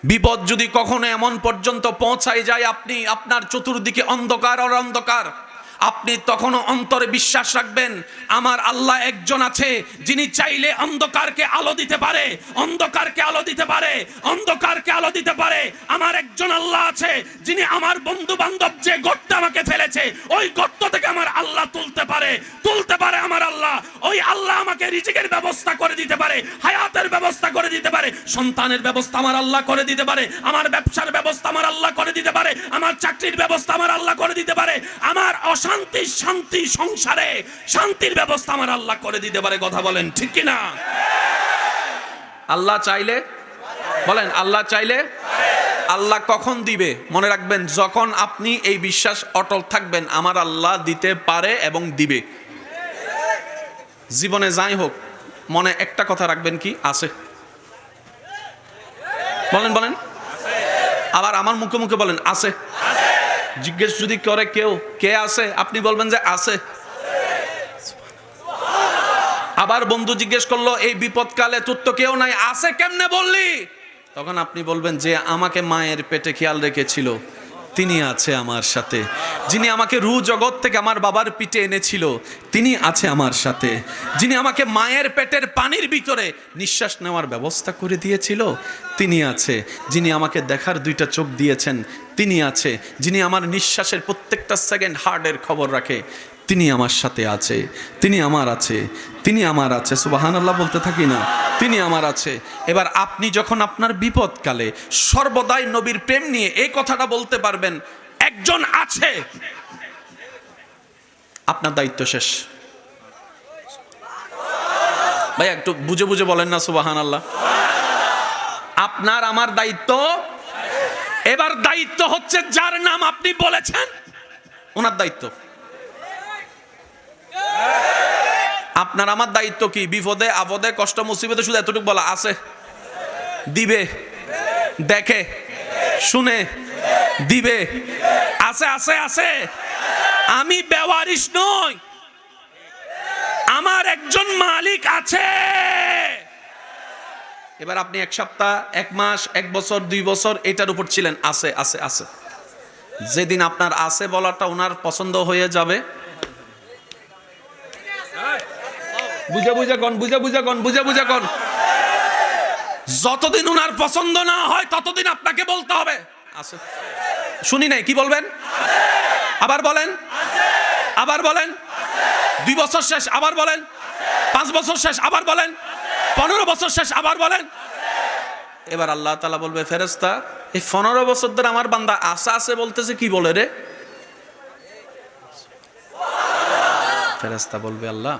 বিপদ যদি কখনো এমন পর্যন্ত পৌঁছায় যায় আপনি আপনার চতুর্দিকে অন্ধকার আর অন্ধকার, আপনি তখনও অন্তরে বিশ্বাস রাখবেন আমার আল্লাহ একজন আছে যিনি চাইলে অন্ধকারকে আলো দিতে পারে, অন্ধকারকে আলো দিতে পারে, অন্ধকারকে আলো দিতে পারে। আমার একজন আল্লাহ আছে যিনি আমার বন্ধু বান্ধব যে গর্তে আমাকে ফেলেছে ওই গর্ত থেকে আমার আল্লাহ তুলতে পারে আমার আল্লাহ। ওই আল্লাহ আমাকে রিজিকের ব্যবস্থা করে দিতে পারে, হায়াতের ব্যবস্থা করে দিতে পারে, সন্তানের ব্যবস্থা আমার আল্লাহ করে দিতে পারে, আমার ব্যবসার ব্যবস্থা আমার আল্লাহ করে দিতে পারে, আমার চাকরির ব্যবস্থা আমার আল্লাহ করে দিতে পারে, আমার শান্তি সংসারে শান্তির ব্যবস্থা আমার আল্লাহ করে দিতে পারে। কথা বলেন ঠিক কিনা? আল্লাহ চাইলে, বলেন আল্লাহ চাইলে। আল্লাহ কখন দিবে? মনে রাখবেন যখন আপনি এই বিশ্বাস অটল থাকবেন আমার আল্লাহ দিতে পারে এবং দিবে। জীবনে যাই হোক মনে একটা কথা রাখবেন, কি আছে? বলেন বলেন। আবার আমার মুখে মুখে বলেন আছে। জিজ্ঞেস যদি করে কেউ কে আছে, আপনি বলবেন যে আছে। আবার বন্ধু জিজ্ঞেস করলো এই বিপদকালে তোর তো কেউ নাই, আছে কেমনে বললি? তখন আপনি বলবেন যে আমাকে মায়ের পেটে খেয়াল রেখেছিল তিনি আছে আমার সাথে, যিনি আমাকে রু জগৎ থেকে আমার বাবার পিঠে এনেছিল তিনি আছে আমার সাথে, যিনি আমাকে মায়ের পেটের পানির ভিতরে নিঃশ্বাস নেওয়ার ব্যবস্থা করে দিয়েছিল তিনি আছে, যিনি আমাকে দেখার দুইটা চোখ দিয়েছেন তিনি আছে, যিনি আমার নিঃশ্বাসের প্রত্যেকটা সেকেন্ড হার্টের খবর রাখে তিনি আমার সাথে আছে, তিনি আমার আছে, তিনি আমার আছে। সুবহানাল্লাহ বলতে থাকি না, তিনি আমার আছে। এবার আপনি যখন আপনার বিপদকালে সর্বদাই নবীর প্রেম নিয়ে এই কথাটা বলতে পারবেন একজন আছে, আপনার দায়িত্ব শেষ। ভাই একটু বুঝে বুঝে বলেন না সুবহানাল্লাহ। আপনার আমার দায়িত্ব। এবার দায়িত্ব হচ্ছে যার নাম আপনি বলেছেন ওনার দায়িত্ব। আপনার আমার দায়িত্ব কি? বিপদে আপদে কষ্ট মুসিবতে শুধু এতটুকু বলা আছে, দিবে, দেখে শুনে দিবে, আছে আছে আছে। আমি বেওয়ারিশ নই, আমার একজন মালিক আছে। এবার আপনি এক সপ্তাহ, এক মাস, এক বছর, 2 বছর এটার উপর ছিলেন আছে আছে আছে। যেদিন আপনার আছে বলাটা ওনার পছন্দ হয়ে যাবে, বুঝে বুঝে কোন, বুঝে বুঝে কোন, বুঝে বুঝে কোন, যতদিন উনার পছন্দ না হয় ততদিন আপনাকে বলতে হবে আছে। শুনি নাই, কি বলবেন? আবার বলেন, আবার বলেন। 2 বছর শেষ, আবার বলেন। 5 বছর শেষ, আবার বলেন। 15 বছর শেষ, আবার বলেন। এবার আল্লাহ তাআলা বলবে ফেরেশতা এই 15 বছর ধরে আমার বান্দা আছে আছে বলতেছে, কি বলে রে? ফেরেশতা বলবে আল্লাহ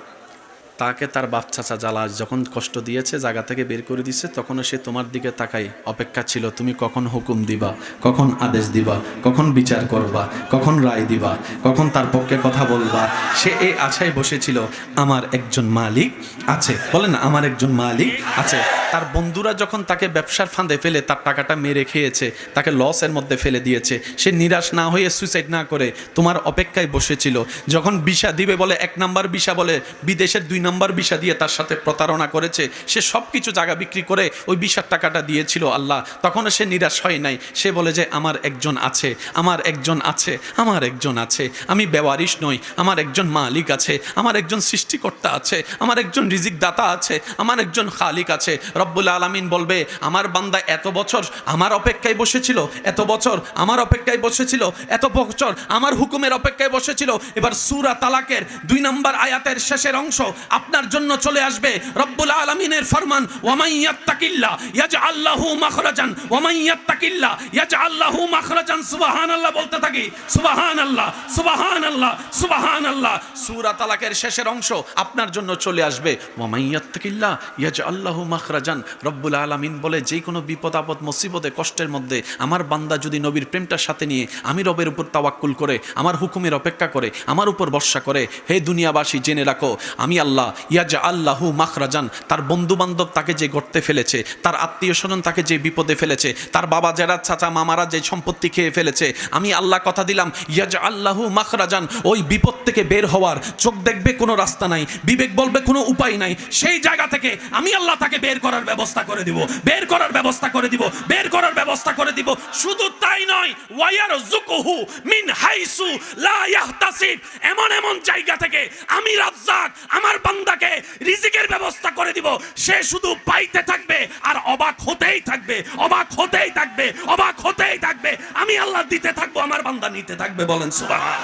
তাকে তার বাপ চাচা জ্বালা যখন কষ্ট দিয়েছে, জায়গা থেকে বের করে দিচ্ছে, তখনও সে তোমার দিকে তাকাই অপেক্ষা ছিল তুমি কখন হুকুম দিবা, কখন আদেশ দিবা, কখন বিচার করবা, কখন রায় দিবা, কখন তার পক্ষে কথা বলবা। সে এই আশায় বসেছিল আমার একজন মালিক আছে। বলেন না আমার একজন মালিক আছে। তার বন্ধুরা যখন তাকে ব্যবসার ফাঁদে ফেলে তার টাকাটা মেরে খেয়েছে, তাকে লসের মধ্যে ফেলে দিয়েছে, সে নিরাশ না হয়ে সুইসাইড না করে তোমার অপেক্ষায় বসেছিল। যখন ভিসা দিবে বলে 1 নাম্বার ভিসা বলে বিদেশের 2 নাম্বার ভিসা দিয়ে তার সাথে প্রতারণা করেছে, সে সব কিছু জায়গা বিক্রি করে ওই ভিসার টাকাটা দিয়েছিল আল্লাহ, তখনও সে নিরাশ হয় নাই। সে বলে যে আমার একজন আছে, আমার একজন আছে, আমার একজন আছে, আমি বেওয়ারিশ নই, আমার একজন মালিক আছে, আমার একজন সৃষ্টিকর্তা আছে, আমার একজন রিজিক দাতা আছে, আমার একজন খালিক আছে। রব্বুল আলামিন বলবে আমার বান্দা এত বছর আমার অপেক্ষায় বসেছিল, এত বছর আমার অপেক্ষায় বসেছিল, এত বছর আমার হুকুমের অপেক্ষায় বসেছিল। এবার সূরা তালাকের 2 নম্বর আয়াতের শেষের অংশ আপনার জন্য চলে আসবে। রব্বুল আলামিনের ফরমান ওয়ামান ইয়াত্তাকিল্লাহ ইয়াজআল লাহু মাখরাজান, ওয়ামান ইয়াত্তাকিল্লাহ ইয়াজআল লাহু মাখরাজান। সুবহানাল্লাহ বলতে থাকি, সুবহানাল্লাহ সুবহানাল্লাহ সুবহানাল্লাহ। সূরা তালাকের শেষের অংশ আপনার জন্য চলে আসবে ওয়ামান ইয়াত্তাকিল্লাহ ইয়াজআল লাহু মাখরাজান। রব্বুল আলামিন বলে যে কোনো বিপদ আপদ মুসিবতে কষ্টের মধ্যে আমার বান্দা যদি নবীর প্রেমটার সাথে নিয়ে আমি রবের উপর তাওয়াক্কুল করে আমার হুকুমের অপেক্ষা করে আমার উপর ভরসা করে, হে দুনিয়াবাসী জেনে রাখো আমি আল্লাহ ইয়াজআল লাহু মাখরাজান, তার বন্ধু বান্ধব তাকে যে গর্তে ফেলেছে, তার আত্মীয় স্বজন তাকে যে বিপদে ফেলেছে, তার বাবা যারা চাচা মামারা যে সম্পত্তি খেয়ে ফেলেছে, আমি আল্লাহ কথা দিলাম ইয়াজআল লাহু মাখরাজান, ওই বিপদ থেকে বের হওয়ার চোখ দেখবে কোনো রাস্তা নাই, বিবেক বলবে কোনো উপায় নাই, সেই জায়গা থেকে আমি আল্লাহ তাকে বের করার ব্যবস্থা করে দিব, বের করার ব্যবস্থা করে দিব, বের করার ব্যবস্থা করে দিব। শুধু তাই নয়, ওয়ায়ারযুকুহু মিন হাইসু লা ইয়াহতাসিব, এমন এমন জায়গা থেকে আমি রাজ্জাক আমার বান্দাকে রিজিকের ব্যবস্থা করে দিব, সে শুধু পাইতে থাকবে আর অবাক হতেই থাকবে, অবাক হতেই থাকবে, অবাক হতেই থাকবে। আমি আল্লাহ দিতে থাকবো, আমার বান্দা নিতে থাকবে। বলেন সুবহানাল্লাহ।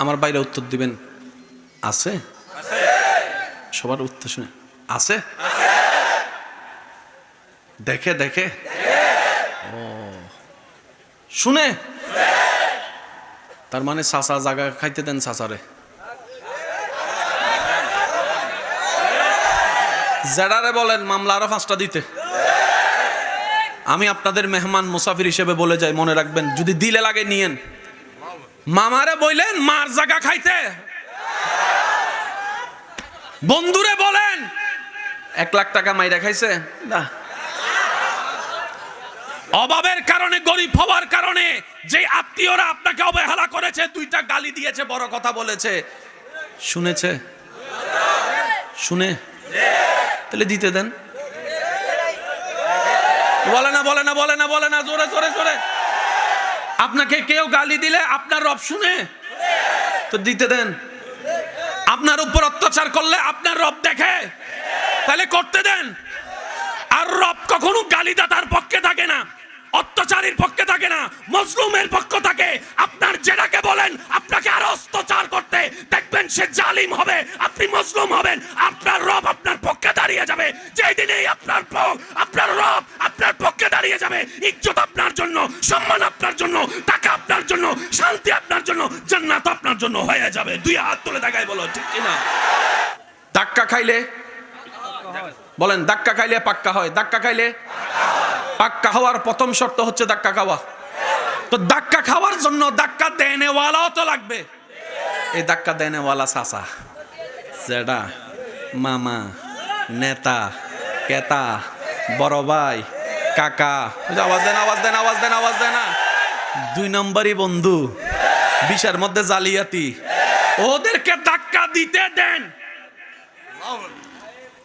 আমার বাইরে উত্তর দিবেন আছে? সবার উত্তর শুনে আছে? দেখে দেখে ও শুনে, তার মানে চাচা জায়গা খাইতে দেন চাচারে, জেডারে বলেন মামলা আরো 5টা দিতে। আমি আপনাদের মেহমান মুসাফির হিসেবে বলে যাই, মনে রাখবেন যদি দিলে লাগে নিয়েন। মামারে বললেন মার জায়গা খাইতে, বন্ধুরে বলেন 1 লাখ টাকা মাইরা খাইছে না, অভাবের কারণে গরিব হওয়ার কারণে যে আত্মীয়রা আপনাকে অবহেলা করেছে, 2টা গালি দিয়েছে, বড় কথা বলেছে, শুনেছে? শুনে তাহলে দিতে দেন। বলে না বলে না বলে না বলে না, জোরে জোরে জোরে। আপনাকে কেউ গালি দিলে আপনার রব শুনে তো দিতে দেন। আপনার উপর অত্যাচার করলে আপনার রব দেখে, তাহলে করতে দেন। আর রব কখনো গালিদাতার পক্ষে থাকে না, অত্যাচারীর পক্ষে থাকে না, মজলুমের পক্ষ থাকে। আপনার যেটাকে বলেন আপনাকে আরো অত্যাচার করতে, দেখবেন সে জালিম হবে, আপনি মজলুম হবেন, আপনার রব আপনার পক্ষে দাঁড়িয়ে যাবে। যেই দিনেই আপনার রব আপনার পক্ষে দাঁড়িয়ে যাবে, ইজ্জত আপনার জন্য, সম্মান আপনার জন্য, টাকা আপনার জন্য, শান্তি আপনার জন্য, জান্নাত আপনার জন্য হয়ে যাবে। 2 হাত তুলে দেখায় বলো ঠিক কিনা? ধাক্কা খাইলে বলেন, ধাক্কা খাইলে পাক্কা হয়, ধাক্কা খাইলে পাক্কা হওয়ার প্রথম শর্ত হচ্ছে ধাক্কা খাওয়া। তো ধাক্কা খাওয়ার জন্য ধাক্কা দেনেওয়ালাও তো লাগবে। এই ধাক্কা দেনেওয়ালা চাচা, জেডা, মামা, নেতা, কেতা, বড় ভাই, কাকা, আওয়াজ দেন আওয়াজ দেন আওয়াজ দেন আওয়াজ দেন না, 2 নম্বরই বন্ধু, 20-এর মধ্যে জালিয়াতি, ওদেরকে ধাক্কা দিতে দেন।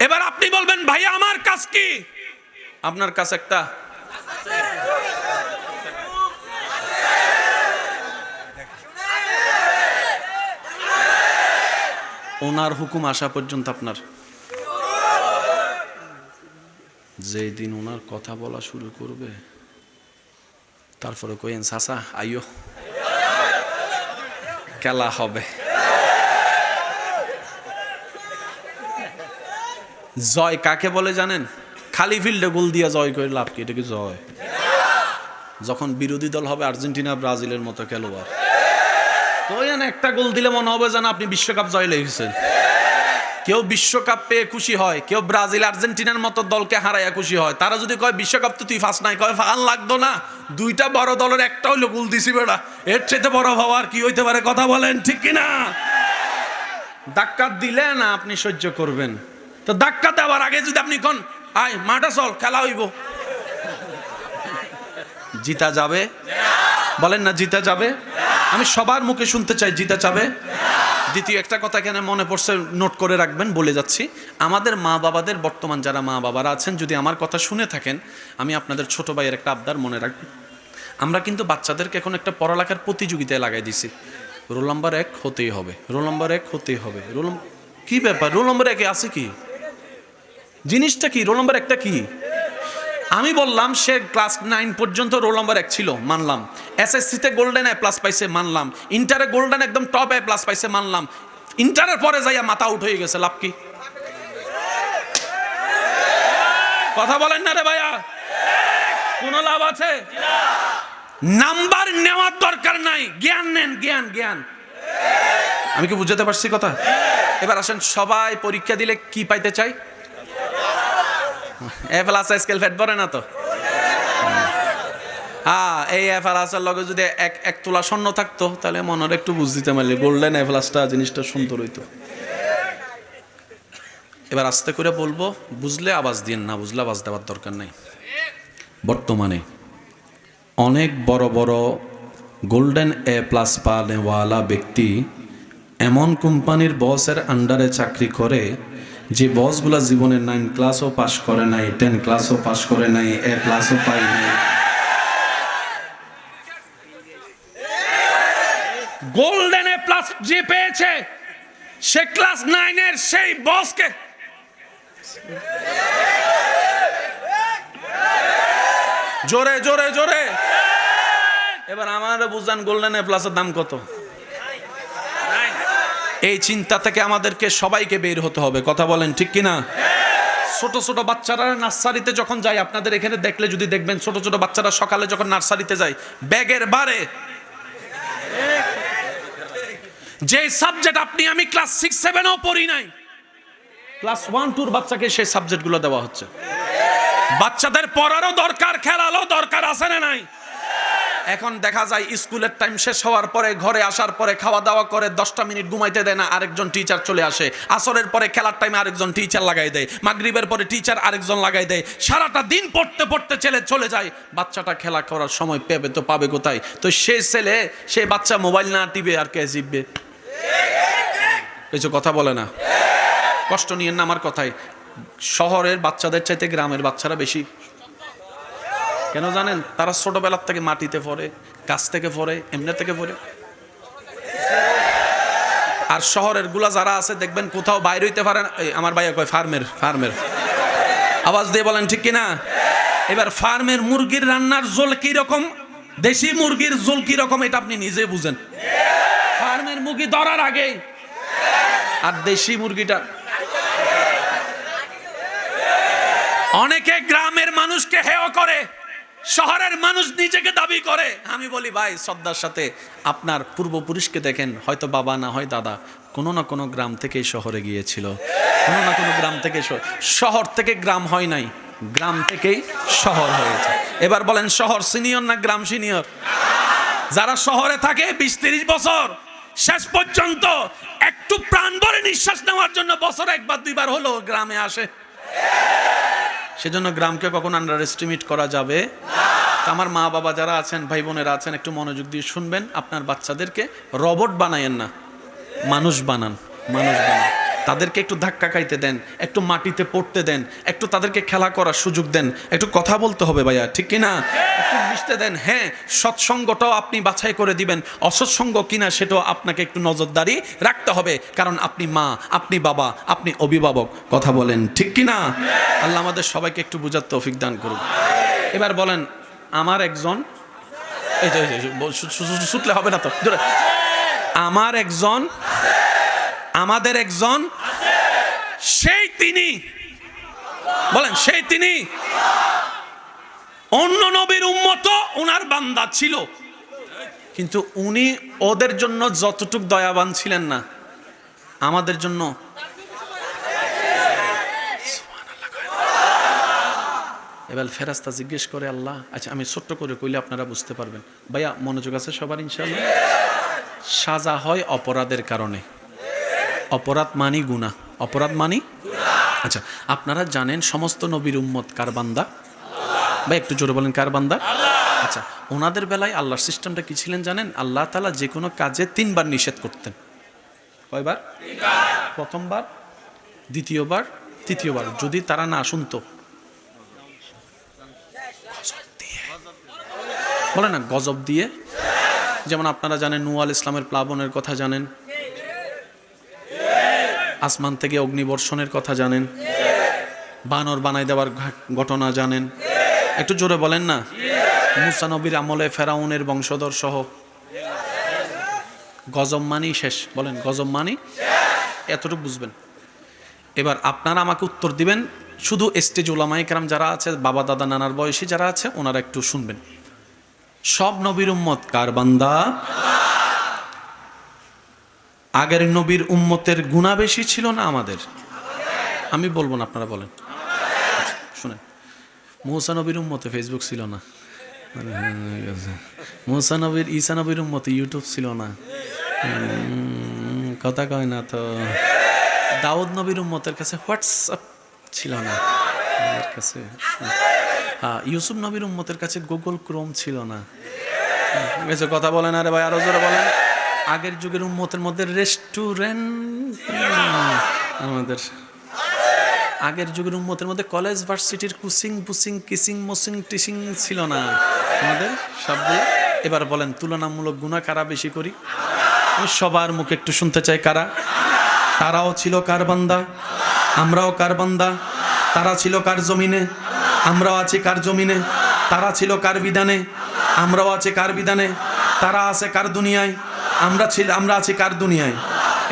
এবার আপনি বলবেন ভাই আমার কাজ কি? আপনার কাছে একটা ওনার হুকুম আসা পর্যন্ত আপনার, যেই দিন ওনার কথা বলা শুরু করবে তারপরে কইেন চাচা আইও, খেলা হবে। জয় কাকে বলে জানেন? খালি ফিল্ডে গোল দিয়া জয় করে লাভ কি? এটা কি জয়? যখন বিরোধী দল হবে আর্জেন্টিনা ব্রাজিলের মতো খেলোয়াড়, তো একটা গোল দিলে মনে হবে যেন আপনি বিশ্বকাপ জয় লেগেছেন। কেউ বিশ্বকাপ পেয়ে খুশি হয়, কেউ ব্রাজিল আর্জেন্টিনার মতো দলকে হারাইয়া খুশি হয়। তারা যদি কয় বিশ্বকাপ তো তুই ফার্স্ট নাই, কয় ফান লাগতো না, 2টা বড় দলের একটা হইলো গোল দিছি বেড়া, এর চেয়ে বড় হওয়ার কি হইতে পারে? কথা বলেন ঠিক কিনা? ধাক্কা দিলে না আপনি সহ্য করবেন, তো ধাক্কা দেওয়ার আগে যদি আপনি কোন আয় মাঠে চল খেলা হইব, জিতা যাবে? বলেন না জিতা যাবে? আমি সবার মুখে শুনতে চাই জিতা যাবে। দ্বিতীয় একটা কথা এখানে মনে পড়ছে, নোট করে রাখবেন, বলে যাচ্ছি। আমাদের মা বাবাদের, বর্তমান যারা মা বাবারা আছেন, যদি আমার কথা শুনে থাকেন, আমি আপনাদের ছোট ভাইয়ের একটা আবদার মনে রাখবেন। আমরা কিন্তু বাচ্চাদেরকে এখন একটা পড়ালেখার প্রতিযোগিতায় লাগাই দিছি, রোল নাম্বার 1 হতেই হবে, রোল নাম্বার 1 হতেই হবে। কি ব্যাপার? রোল নাম্বার 1 আছে কি? জিনিসটা কি? রোল নাম্বার 1টা কি? আমি বললাম সে ক্লাস 9 পর্যন্ত রোল নাম্বার 1 ছিল, মানলাম। এসএসসিতে গোল্ডেন A+ পাইছে, মানলাম। ইন্টারে গোল্ডেন একদম টপ A+ পাইছে, মানলাম। ইন্টারের পরে যাইয়া মাথা আউট হয়ে গেছে, লাভ কি? কথা বলেন না রে ভাইয়া, কোনো লাভ আছে? নাম্বার নেওয়ার দরকার নাই, জ্ঞান নেন, জ্ঞান জ্ঞান। আমি কি বুঝাতে পারছি কথা? এবার আসেন, সবাই পরীক্ষা দিলে কি পাইতে চাই? এ প্লাস স্কেল ফ্যাট পড়ে না তো? হ্যাঁ, এই এ প্লাসের লগে যদি এক তোলা স্বর্ণ থাকতো তাহলে মনের একটু বুঝ দিতে পারলে গোল্ডেন এ প্লাসটা জিনিসটা সুন্দর হইতো। এবার আস্তে করে বলবো, বুঝলে আওয়াজ দিন, না বুঝলে আওয়াজ দেওয়ার দরকার নাই। বর্তমানে অনেক বড় বড় গোল্ডেন এ প্লাস পাওয়ালা ব্যক্তি এমন কোম্পানির বসের আন্ডারে চাকরি করে যে বসগুলা জীবনে 9 ক্লাসও পাশ করে নাই, 10 ক্লাসও পাশ করে নাই, এ প্লাসও পাই নাই। গোল্ডেন এ প্লাস যে পেয়েছে সে ক্লাস 9 এর সেই বসকে জোরে জোরে জোরে এবার আমার বুঝান গোল্ডেন এ প্লাসের দাম কত? এই চিন্তা থেকে আমাদেরকে সবাইকে বের হতে হবে। কথা বলেন ঠিক কিনা? ছোট ছোট বাচ্চারা নার্সারিতে যখন যায়, আপনাদের এখানে দেখলে যদি দেখবেন ছোট ছোট বাচ্চারা সকালে যখন নার্সারিতে যায় ব্যাগের বারে যে সাবজেক্ট আপনি আমি ক্লাস 6-7ও পড়ি নাই, ক্লাস 1-2 বাচ্চাকে সেই সাবজেক্টগুলো দেওয়া হচ্ছে। বাচ্চাদের পড়ারও দরকার, খেলারও দরকার, আছে না নাই? এখন দেখা যায় স্কুলের টাইম শেষ হওয়ার পরে ঘরে আসার পরে খাওয়া দাওয়া করে 10টা মিনিট ঘুমাইতে দেয় না, আরেকজন টিচার চলে আসে। আসরের পরে খেলার টাইমে আরেকজন টিচার লাগাই দেয়, মাগরিবের পরে টিচার আরেকজন লাগাই দেয়। সারাটা দিন পড়তে পড়তে ছেলে চলে যায়, বাচ্চাটা খেলা করার সময় পেবে তো পাবে কোথায়? তো সে ছেলে, সে বাচ্চা মোবাইল না টিপে আর কে জিতবে? কিছু কথা বলে না, কষ্ট নিয়েন না আমার কথায়। শহরের বাচ্চাদের চাইতে গ্রামের বাচ্চারা বেশি, কেন জানেন? তারা ছোটবেলার থেকে মাটিতে পড়ে, গাছ থেকে পড়ে, এমনি থেকে পড়ে। আর শহরের গুলা যারা আছে দেখবেন কোথাও বাইরে হইতে পারে না। আমার ভাইয়া কয় ফার্মের, ফার্মের আওয়াজ দিয়ে বলেন ঠিক কিনা? এবার ফার্মের মুরগির রান্নার ঝোল কি রকম, দেশি মুরগির ঝোল কি রকম, এটা আপনি নিজে বুঝেন। ফার্মের মুরগি ধরার আগে আর দেশি মুরগিটা। অনেকে গ্রামের মানুষকে হেয় করে, শহরের মানুষ নিজেকে দাবি করে। আমি বলি ভাই শ্রদ্ধার সাথে, আপনার পূর্বপুরুষকে দেখেন, হয়তো বাবা না হয় দাদা কোনো না কোনো গ্রাম থেকে শহরে গিয়েছিল, কোনো না কোনো গ্রাম থেকে শহর থেকে গ্রাম হয় নাই, গ্রাম থেকেই শহর হয়েছে। এবার বলেন শহর সিনিয়র না গ্রাম সিনিয়র? যারা শহরে থাকে 20-30 বছর, শেষ পর্যন্ত একটু প্রাণ ভরে নিঃশ্বাস নেওয়ার জন্য বছরে 1-2 বার হলো গ্রামে আসে। সেজন্য গ্রামকে কখনো আন্ডার এস্টিমেট করা যাবে না। আমার মা বাবা যারা আছেন, ভাই বোনেরা আছেন, একটু মনোযোগ দিয়ে শুনবেন। আপনার বাচ্চাদেরকে রবট বানায়েন না, মানুষ বানান, মানুষ বানান। তাদেরকে একটু ধাক্কা খাইতে দেন, একটু মাটিতে পড়তে দেন, একটু তাদেরকে খেলা করার সুযোগ দেন, একটু কথা বলতে হবে ভাইয়া, ঠিক কিনা? একটু মিশতে দেন। হ্যাঁ, সৎসঙ্গটাও আপনি বাছাই করে দিবেন, অসৎসঙ্গ কিনা সেটাও আপনাকে একটু নজরদারি রাখতে হবে, কারণ আপনি মা, আপনি বাবা, আপনি অভিভাবক। কথা বলেন ঠিক কিনা? আল্লাহ আমাদের সবাইকে একটু বুঝার তৌফিক দান করুন। এবার বলেন, আমার একজন, এই যে ছুটলে হবে না তো, আমার একজন, আমাদের একজন, সেই তিনি, বলেন সেই তিনি অন্য নবীর উম্মত, ওনার বান্দা ছিল, কিন্তু উনি ওদের জন্য যতটুক দয়াবান ছিলেন না, আমাদের জন্য। এবার ফেরেশতা জিজ্ঞেস করে, আল্লাহ, আচ্ছা আমি ছোট্ট করে কইলে আপনারা বুঝতে পারবেন। ভাইয়া মনোযোগ আছে সবার ইনশাআল্লাহ? সাজা হয় অপরাধের কারণে, অপরাধ মানি গুনাহ, অপরাধ মানি। আচ্ছা, আপনারা জানেন সমস্ত নবীর উম্মত কার বান্দা? ভাই একটু জোরে বলেন, কার বান্দা? আচ্ছা, ওনাদের বেলায় আল্লাহর সিস্টেমটা কি ছিলেন জানেন? আল্লাহ তাআলা যে কোনো কাজে 3বার নিষেধ করতেন। কয়বার? 3বার। প্রথমবার, দ্বিতীয়বার, তৃতীয়বার। যদি তারা না শুনতো, বলে না গজব দিয়ে। যেমন আপনারা জানেন নূহ আলাইহিস সালামের প্লাবনের কথা জানেন, আসমান থেকে অগ্নিবর্ষণের কথা জানেন, বানর বানাই দেওয়ার ঘটনা জানেন। একটু জোরে বলেন না। মুসা নবীর আমলে ফেরাউনের বংশধর সহ গজব মানি শেষ। বলেন গজব মানি, এতটুকু বুঝবেন। এবার আপনারা আমাকে উত্তর দিবেন, শুধু স্টেজ উলামায়ে কেরাম যারা আছে, বাবা দাদা নানার বয়সী যারা আছে, ওনারা একটু শুনবেন। সব নবীর উম্মত কার বান্দা? আগের নবীর উম্মতের গুনাহ বেশি ছিল না আমাদের? আমি বলবো না, আপনারা বলেন। শুনেন, মুসা নবীর উম্মতে ফেসবুক ছিল না। মুসা নবীর, ঈসা নবীর উম্মতে ইউটিউব ছিল না। কথা কয় না তো। দাউদ নবীর উম্মতের কাছে হোয়াটসঅ্যাপ ছিল না আমাদের কাছে। ইউসুফ নবীর উম্মতের কাছে গুগল ক্রোম ছিল না। কথা বলেন, আরে ভাই আরো জোরে বলেন। আগের যুগের উম্মতের মধ্যে রেস্টুরেন্ট, আমাদের আগের যুগের উম্মতের মধ্যে কলেজ ভার্সিটির কুসিং বুসিং কিসিং মুসিং টিসিং ছিল না আমাদের সবগুলো। এবার বলেন তুলনামূলক গুনাহ কারা বেশি করি? আমি সবার মুখে একটু শুনতে চাই, কারা? তারাও ছিল কার বান্দা, আমরাও কার বান্দা। তারা ছিল কার জমিনে, আমরাও আছি কার জমিনে। তারা ছিল কার বিধানে, আমরাও আছি কার বিধানে। তারা আছে কার দুনিয়ায়, আমরা আছি কার দুনিয়ায়।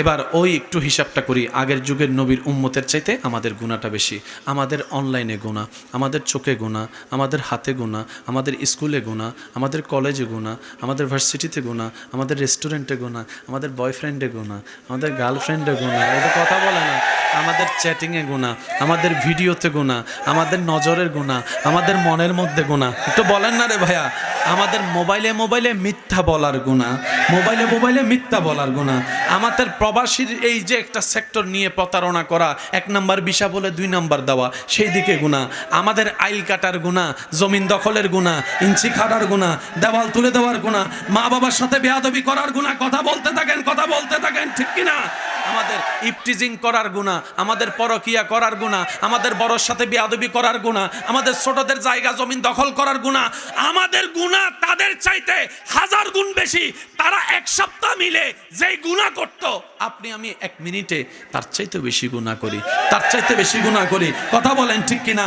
এবার ওই একটু হিসাবটা করি, আগের যুগের নবীর উম্মতের চাইতে আমাদের গুনাহটা বেশি। আমাদের অনলাইনে গুনাহ, আমাদের চোখে গুনাহ, আমাদের হাতে গুনাহ, আমাদের স্কুলে গুনাহ, আমাদের কলেজে গুনাহ, আমাদের ভার্সিটিতে গুনাহ, আমাদের রেস্টুরেন্টে গুনাহ, আমাদের বয়ফ্রেন্ডে গুনাহ, আমাদের গার্লফ্রেন্ডে গুনাহ, এটা কথা বলে না। আমাদের চ্যাটিংয়ে গুনাহ, আমাদের ভিডিওতে গুনাহ, আমাদের নজরের গুনাহ, আমাদের মনের মধ্যে গুনাহ। একটু বলেন না রে ভাইয়া। আমাদের মোবাইলে মিথ্যা বলার গুনাহ, মোবাইলে মিথ্যা বলার গুনাহ। আমাদের প্রবাসীর এই যে একটা সেক্টর নিয়ে প্রতারণা করা, 1 নাম্বার ভিসা বলে 2 নাম্বার দেওয়া, সেই দিকে গুনাহ। আমাদের আইল কাটার গুনাহ, জমিন দখলের গুনাহ, ইঞ্চি খাটার গুনাহ, দেওয়াল তুলে দেওয়ার গুনাহ, মা বাবার সাথে বেয়াদবি করার গুনাহ। কথা বলতে থাকেন, ঠিক কিনা? আমাদের ইফটিজিং করার গুনাহ, আমাদের পরকিয়া করার গুনাহ, আমাদের বড়র সাথে বেয়াদবি করার গুনাহ, আমাদের ছোটদের জায়গা জমিন দখল করার গুনাহ। আমাদের গুনাহ তাদের চাইতে 1000 গুণ বেশি। তারা 1 সপ্তাহ মিলে যেই গুনাহ করত, আপনি আমি 1 মিনিটে তার চাইতে বেশি গুনাহ করি, তার চাইতে বেশি গুনাহ করি। কথা বলেন ঠিক কিনা?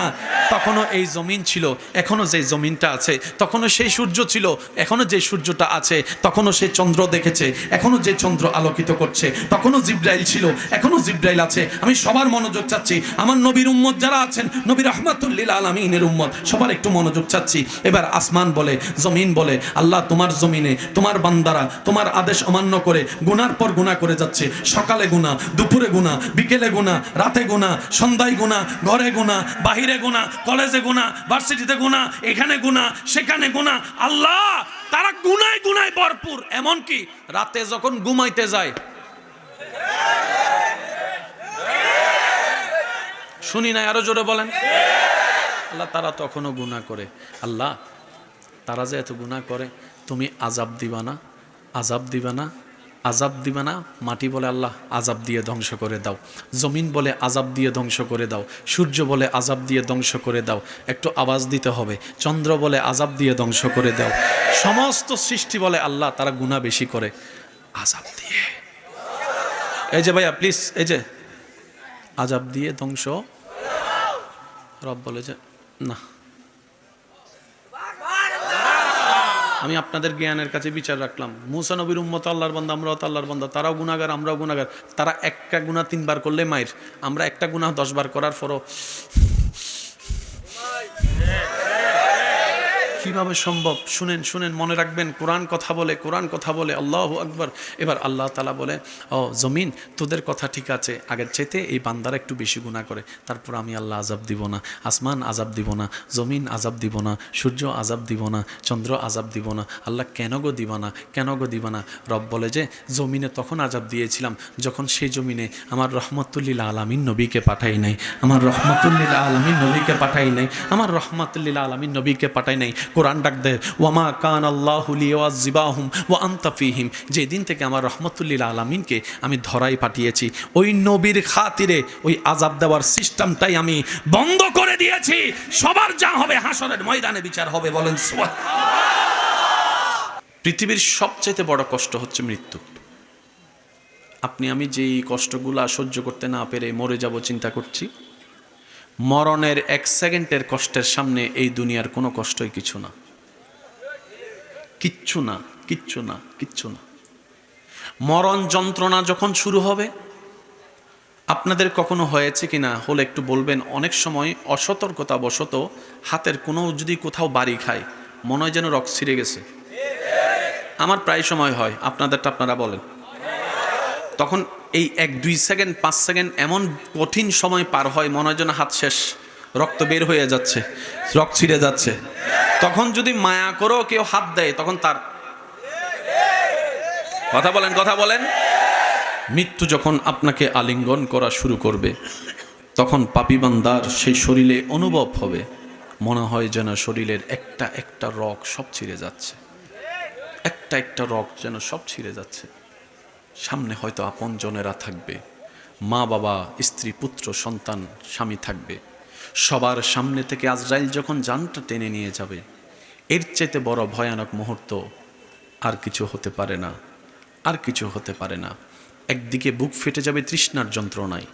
তখনও এই জমিন ছিল, এখনো যে জমিনটা আছে, তখনও সেই সূর্য ছিল, এখনো যে সূর্যটা আছে, তখনও সেই চন্দ্র দেখেছে, এখনো যে চন্দ্র আলোকিত করছে, তখনও জিব্রাইল ছিল, এখনো জিব্রাইল আছে। আমি সবার মনোযোগ চাচ্ছি, আমার নবীর উম্মত যারা আছেন, নবী রাহমাতুল লিল আলামিনের উম্মত, সবার একটু মনোযোগ চাচ্ছি। এবার আসমান বলে, জমিন বলে, আল্লাহ তোমার জমিনে তোমার বান্দারা তোমার আদেশ অমান্য করে গুনার পর গুনাহ করে যাচ্ছে। সকালে গুনাহ, দুপুরে গুনাহ, বিকেলে গুনাহ, রাতে গুনাহ, সন্ধ্যায় গুনাহ, ঘরে গুনাহ, বাহিরে গুনাহ, কলেজে গুনাহ, ভার্সিটিতে গুনাহ, এখানে গুনাহ, সেখানে গুনাহ। আল্লাহ তারা গুনায় গুনায় ভরপুর। এমনকি রাতে যখন ঘুমাইতে যায়, শুনি না, আরো জোরে বলেন। আল্লাহ তারা তখনও গুনাহ করে। আল্লাহ তারা যে এত গুনাহ করে, তুমি আযাব দিবা না, আযাব দিবা না, আযাব দিবা না। মাটি বলে আল্লাহ আযাব দিয়ে ধ্বংস করে দাও, জমিন বলে আযাব দিয়ে ধ্বংস করে দাও, সূর্য বলে আযাব দিয়ে ধ্বংস করে দাও। একটু আওয়াজ দিতে হবে। চন্দ্র বলে আযাব দিয়ে ধ্বংস করে দাও। সমস্ত সৃষ্টি বলে আল্লাহ তারা গুনাহ বেশি করে, আযাব দিয়ে। এই যে ভাইয়া প্লিজ, এই যে আযাব দিয়ে ধ্বংস। রব বলে যে না, আমি আপনাদের জ্ঞানের কাছে বিচার রাখলাম। মুসা নবীর উম্মত আল্লাহর বান্দা, আমরাও তো আল্লাহর বান্দা। তারাও গুনাহগার, আমরাও গুনাহগার। তারা একটা গুনাহ 3 বার করলে মায়ের, আমরা একটা গুনাহ 10 বার করার পরও কিভাবে সম্ভব? শুনেন, মনে রাখবেন, কোরআন কথা বলে, আল্লাহু আকবার। এবার আল্লাহ তাআলা বলে, ও জমিন তোদের কথা ঠিক আছে, আগের চাইতে এই বান্দারা একটু বেশি গুনাহ করে, তারপর আমি আল্লাহ আযাব দিব না। আসমান আযাব দিব না, জমিন আযাব দিব না, সূর্য আযাব দিব না, চন্দ্র আযাব দিব না। আল্লাহ কেন গো দিবা না? রব বলে যে জমিনে তখন আযাব দিয়েছিলাম যখন সেই জমিনে আমার রহমাতুল লিল আলামিন নবীকে পাঠাই নাই, আমার রহমাতুল লিল আলামিন নবীকে পাঠাই নাই, আমার রহমাতুল লিল আলামিন নবীকে পাঠাই নাই। কোরআন ডাক দেয়, ওয়ামা কান আল্লাহু লিয়াযিবাহুম ওয়া আনতা ফীহিম। যেদিন থেকে আমার রহমাতুল লিল আলামিনকে আমি ধরাই পাঠিয়েছি, ওই নবীর খাতিরে ওই আযাব দেওয়ার সিস্টেমটাই আমি বন্ধ করে দিয়েছি। সবার যা হবে হাসরের ময়দানে বিচার হবে। বলেন সুবহানাল্লাহ। পৃথিবীর সবচেয়ে বড় কষ্ট হচ্ছে মৃত্যু। আপনি আমি যেই কষ্টগুলা সহ্য করতে না পেরে মরে যাব চিন্তা করছি, মরণের 1 সেকেন্ডের কষ্টের সামনে এই দুনিয়ার কোনো কষ্টই কিছু না, কিচ্ছু না। মরণ যন্ত্রণা যখন শুরু হবে, আপনাদের কখনো হয়েছে কিনা হলে একটু বলবেন। অনেক সময় অসতর্কতা বশত হাতের কোনো যদি কোথাও বাড়ি খায়, মনে হয় যেন রক ছিঁড়ে গেছে। আমার প্রায় সময় হয়, আপনাদেরটা আপনারা বলেন। তখন এই 1-2 সেকেন্ড 5 সেকেন্ড এমন কঠিন সময় পার হয়, মনে হয় যেন হাত শেষ, রক্ত বের হয়ে যাচ্ছে, রক্ত ছিঁড়ে যাচ্ছে। তখন যদি মায়া করেও কেউ হাত দেয়, তখন তার কথা বলেন, মৃত্যু যখন আপনাকে আলিঙ্গন করা শুরু করবে, তখন পাপী বান্দার সেই শরীরে অনুভব হবে, মনে হয় যেন শরীরের একটা একটা রগ সব ছিঁড়ে যাচ্ছে, একটা একটা রগ যেন সব ছিঁড়ে যাচ্ছে। সামনে হয়তো আপনজনেরা থাকবে, মা বাবা, স্ত্রী, পুত্র, সন্তান, স্বামী থাকবে। সবার সামনে থেকে আজরাইল যখন জানটা টেনে নিয়ে যাবে, এর চাইতে বড় ভয়ানক মুহূর্ত আর কিছু হতে পারে না, আর কিছু হতে পারে না। একদিকে বুক ফেটে যাবে তৃষ্ণার যন্ত্রণায়,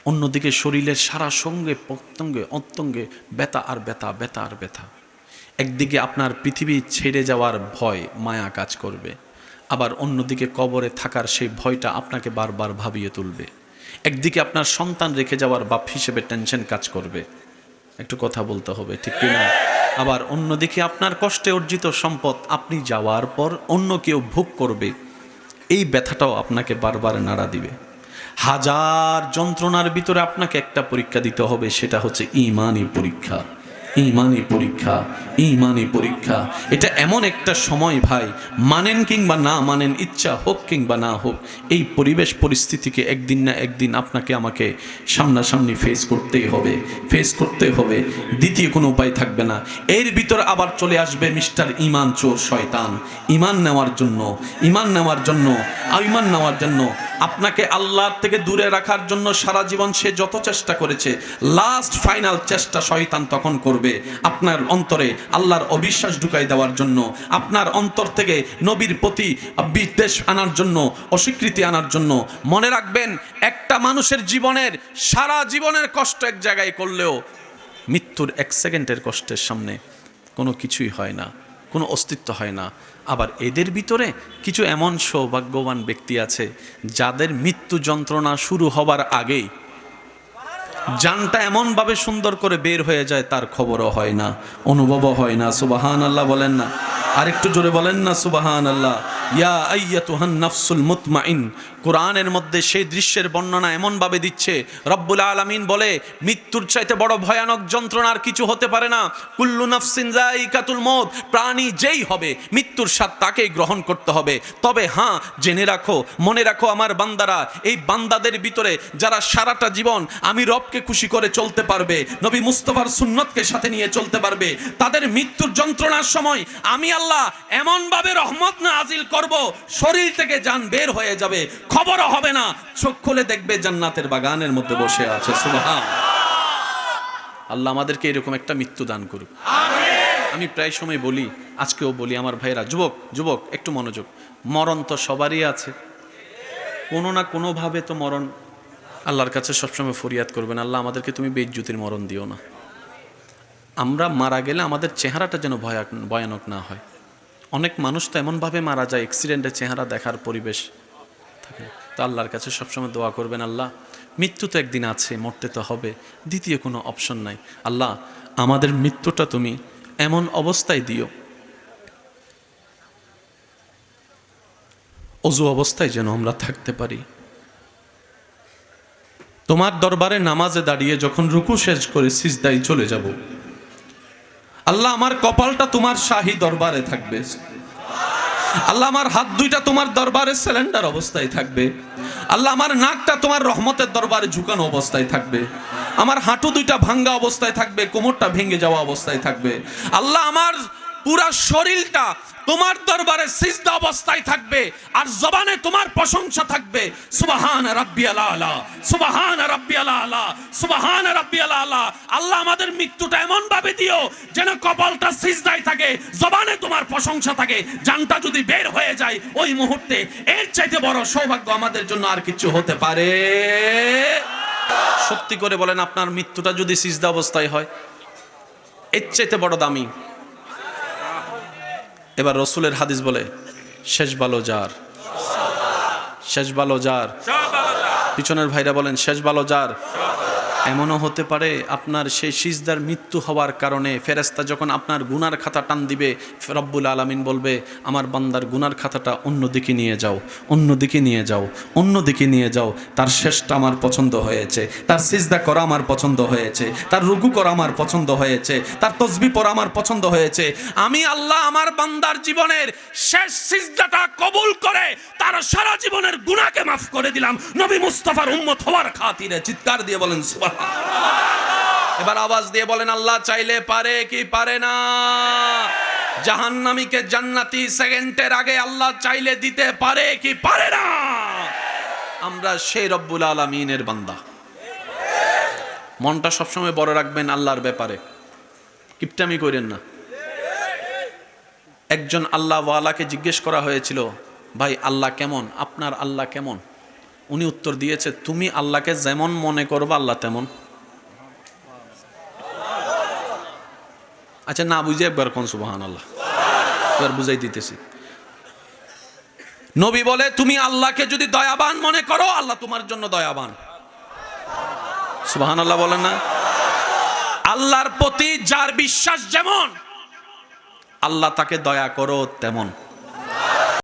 অন্যদিকে শরীরের সারা সঙ্গে প্রত্যঙ্গে অন্তঙ্গে ব্যথা আর ব্যথা, ব্যথা আর ব্যথা। একদিকে আপনার পৃথিবী ছেড়ে যাওয়ার ভয়, মায়া কাজ করবে, আবার অন্যদিকে কবরে থাকার সেই ভয়টা আপনাকে বারবার ভাবিয়ে তুলবে। একদিকে আপনার সন্তান রেখে যাওয়ার বাপ হিসেবে টেনশন কাজ করবে, একটু কথা বলতে হবে ঠিক কিনা? আবার অন্যদিকে আপনার কষ্টে অর্জিত সম্পদ আপনি যাওয়ার পর অন্য কেউ ভোগ করবে, এই ব্যথাটাও আপনাকে বারবার নাড়া দিবে। হাজার যন্ত্রণার ভিতরে আপনাকে একটা পরীক্ষা দিতে হবে, সেটা হচ্ছে ঈমানি পরীক্ষা। ঈমানি পরীক্ষা, ঈমানি পরীক্ষা। এটা এমন একটা সময় ভাই, মানেন কিংবা না মানেন, ইচ্ছা হোক কিংবা না হোক, এই পরিবেশ পরিস্থিতিকে একদিন না একদিন আপনাকে আমাকে সামনাসামনি ফেস করতেই হবে, ফেস করতে হবে, দ্বিতীয় কোনো উপায় থাকবে না। এর ভিতর আবার চলে আসবে মিস্টার ঈমান চোর শয়তান। ঈমান নেওয়ার জন্য, ঈমান নেওয়ার জন্য, ঈমান নেওয়ার জন্য আপনাকে আল্লাহর থেকে দূরে রাখার জন্য সারা জীবন সে যত চেষ্টা করেছে, লাস্ট ফাইনাল চেষ্টা শয়তান তখন করবে আপনার অন্তরে আল্লাহর অবিশ্বাস ঢুকাই দেওয়ার জন্য, আপনার অন্তর থেকে নবীর প্রতি বিদ্বেষ আনার জন্য, অস্বীকৃতি আনার জন্য। মনে রাখবেন, একটা মানুষের জীবনের সারা জীবনের কষ্ট এক জায়গায় করলেও মৃত্যুর 1 সেকেন্ডের কষ্টের সামনে কোনো কিছুই হয় না, কোনো অস্তিত্ব হয় না। আবার এদের ভিতরে কিছু এমন সৌভাগ্যবান ব্যক্তি আছে যাদের মৃত্যু যন্ত্রণা শুরু হবার আগেই জানটা এমনভাবে সুন্দর করে বের হয়ে যায়, তার খবরও হয় না, অনুভবও হয় না। সুবহানাল্লাহ বলেন না, আরেকটু জোরে বলেন না সুবহানাল্লাহ। ইয়া আইয়াতুহান নাফসুল মুতমাইন, কোরআনের মধ্যে সেই দৃশ্যের বর্ণনা এমনভাবে দিচ্ছে, রব্বুল আলামিন বলে মৃত্যুর চাইতে বড় ভয়ানক যন্ত্রণার কিছু হতে পারে না। কুল্লু নাফসিন যায়িকাতুল মউত, প্রাণী যেই হবে মৃত্যুর স্বাদ তাকেই গ্রহণ করতে হবে। তবে হ্যাঁ, জেনে রাখো, মনে রাখো আমার বান্দারা, এই বান্দাদের ভিতরে যারা সারাটা জীবন আমি রবকে খুশি করে চলতে পারবে, নবী মুস্তাফার সুন্নতকে সাথে নিয়ে চলতে পারবে, তাদের মৃত্যুর যন্ত্রণার সময় আমি আল্লাহ এমনভাবে রহমত নাজিল করব, শরীর থেকে জান বের হয়ে যাবে, খবরও হবে না, চোখ খুলে দেখবে জান্নাতের বাগানের মধ্যে বসে আছে। সুবহান আল্লাহ আমাদেরকে এরকম একটা মৃত্যু দান করুক, আমিন। আমি প্রায় সময় বলি, আজকেও বলি, আমার ভাইরা, যুবক একটু মনোযোগ। মরণ তো সবারই আছে, কোনো না কোনোভাবে তো মরণ। আল্লাহর কাছে সবসময় ফরিয়াদ করবেন, আল্লাহ আমাদেরকে তুমি বেইজ্জতির মরণ দিও না। আমরা মারা গেলে আমাদের চেহারাটা যেন ভয়ানক না হয়। অনেক মানুষ তো এমনভাবে মারা যায়, অ্যাক্সিডেন্টের চেহারা দেখার পরিবেশ থাকে। তো আল্লাহর কাছে সবসময় দোয়া করবেন, আল্লাহ মৃত্যু তো একদিন আছে, মরতে তো হবে, দ্বিতীয় কোনো অপশন নাই। আল্লাহ আমাদের মৃত্যুটা তুমি এমন অবস্থায় দিও, অজু অবস্থায় যেন আমরা থাকতে পারি। তোমার দরবারে নামাজে দাঁড়িয়ে যখন রুকু শেষ করে সিজদায় চলে যাব, আল্লাহ আমার কপালটা তোমার শাহী দরবারে থাকবে, আল্লাহ আমার হাত দুইটা তোমার দরবারে সিলিন্ডার অবস্থায় থাকবে, আল্লাহ আমার নাকটা তোমার রহমতের দরবারে ঝুঁকানো অবস্থায় থাকবে, আমার হাঁটু দুইটা ভাঙ্গা অবস্থায় থাকবে, কোমরটা ভেঙে যাওয়া অবস্থায় থাকবে, আল্লাহ আমার পুরা শরীরটা তোমার দরবারে সিজদা অবস্থায় থাকবে, আর জবানে তোমার প্রশংসা থাকবে, সুবহান রাব্বিয়াল আলা, সুবহান রাব্বিয়াল আলা, সুবহান রাব্বিয়াল আলা। আল্লাহ আমাদের মৃত্যুটা এমন ভাবে দিও যেন কপালটা সিজদায় থাকে, জবানে তোমার প্রশংসা থাকে, জানটা যদি বের হয়ে যায় ওই মুহূর্তে, এর চাইতে বড় সৌভাগ্য আমাদের জন্য আর কিছু হতে পারে? সত্যি করে বলেন, আপনার মৃত্যুটা যদি সিজদা অবস্থায় হয়, এর চাইতে বড় দামি? এবার রসুলের হাদিস বলে, শেষ ভালো যার, শেষ ভালো যার, পিছনের ভাইরা বলেন শেষ ভালো যার। এমনও হতে পারে আপনার সেই সিজদার মৃত্যু হওয়ার কারণে ফেরেশতা যখন আপনার গুনার খাতা টান দিবে, রব্বুল আলামিন বলবে আমার বান্দার গুনার খাতাটা অন্যদিকে নিয়ে যাও, অন্যদিকে নিয়ে যাও, অন্যদিকে নিয়ে যাও। তার শেষটা আমার পছন্দ হয়েছে, তার সিজদা করা আমার পছন্দ হয়েছে, তার রুকু করা আমার পছন্দ হয়েছে, তার তসবিহ পড়া আমার পছন্দ হয়েছে। আমি আল্লাহ আমার বান্দার জীবনের শেষ সিজদাটা কবুল করে তার সারা জীবনের গুনাহকে মাফ করে দিলাম নবী মুস্তাফার উম্মত হওয়ার খাতিরে। চিৎকার দিয়ে বলেন সুবহানাল্লাহ। এবার আওয়াজ দিয়ে বলেন আল্লাহ চাইলে পারে কি পারে না? জাহান্নামীকে জান্নাতি সেকেন্ডের আগে আল্লাহ চাইলে দিতে পারে কি পারে না? আমরা সেই রব্বুল আলামিনের বান্দা। মনটা সবসময় বড় রাখবেন আল্লাহর ব্যাপারে, কিপটামি করেন না। একজন আল্লাহ ওয়ালাকে জিজ্ঞেস করা হয়েছিল, ভাই আল্লাহ কেমন, আপনার আল্লাহ কেমন? উনি উত্তর দিয়েছে, তুমি আল্লাহকে যেমন মনে করবে আল্লাহ তেমন। আচ্ছা না বুঝে একবার কোন সুবহানাল্লাহ, এবার বুঝাই দিতেছি। নবী বলে তুমি আল্লাহকে যদি দয়াবান মনে করো আল্লাহ তোমার জন্য দয়াবান। সুবহানাল্লাহ বলেন না? আল্লাহর প্রতি যার বিশ্বাস যেমন আল্লাহ তাকে দয়া করো তেমন।